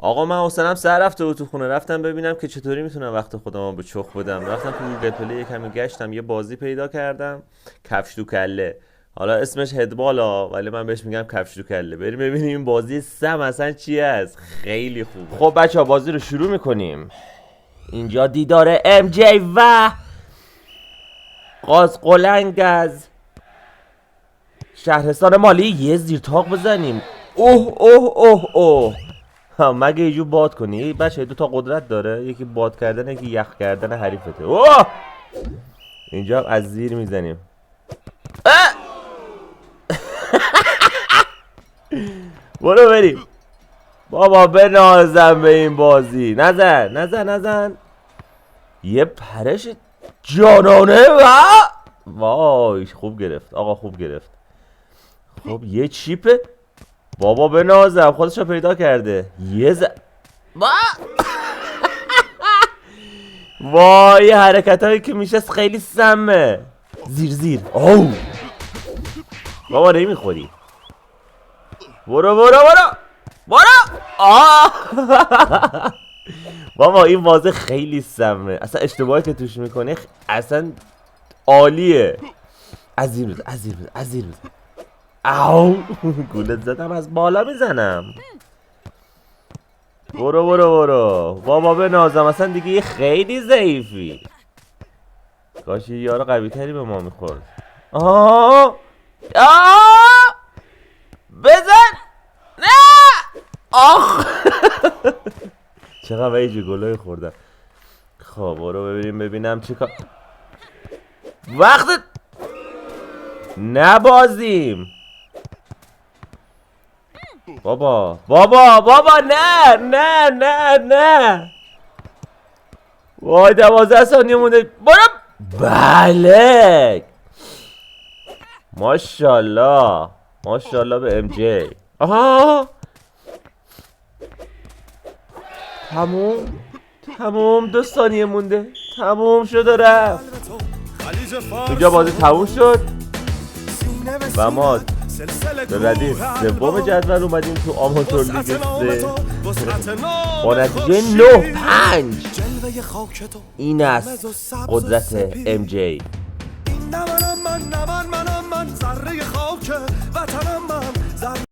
آقا من حسنم سر رفته بود تو خونه، رفتم ببینم که چطوری میتونم وقت خودم به چخ بدم. رفتم تو گوگل پلی یه کمی گشتم، یه بازی پیدا کردم، کفش تو کله. حالا اسمش هدبالا ولی من بهش میگم کفش تو کله. بریم ببینیم این بازی سم اصلا چی است. خیلی خوبه. خب بچه ها بازی رو شروع میکنیم. اینجا دیدار ام جی و قازقلنگ از شهرستان مالی. یه زیر تاق بزنیم. اوه اوه اوه اوه. مگه یه جو باد کنی بچه؟ دو تا قدرت داره، یکی باد کردن یکی یخ کردن حریفته. اوه اینجا از زیر میزنیم. برو بریم بابا، بنازم به این بازی. نزن نزن نزن. یه پرش جانانه و وای خوب گرفت آقا، خوب گرفت. خب یه چیپه بابا، بنازم خودش رو پیدا کرده. یه وای حرکت هایی که میشه خیلی سمه. زیر زیر. اوه بابا نمیخوری. برو برو برو برو. آه بابا این بازه خیلی سمه، اصلا اشتباهی که توش میکنه اصلا عالیه. از زیر بزن از زیر بزن از زیر بزن. آو گولت زدم از بالا میزنم. برو برو برو بابا بنازم، اصلا دیگه خیلی ضعیفی. کاش یه یارو قوی تری به ما میخورد. آه بزن. نه آخ چقدر ایجی گلوی خوردم. خب برو ببینم چیکار وقت نبازیم. بابا بابا بابا نه نه نه نه. وای 12 ثانیه مونده. برو. بله ماشاءالله ماشاءالله به ام جی. آها تموم 2 ثانیه مونده. تموم شد و رفت. اینجا بازی تموم شد و ما به ردیف سوم جدول اومدیم تو آماتور لیگ 3 با نتیجه 9-5. این است قدرت ام جی. من ذره خاک وطنم، من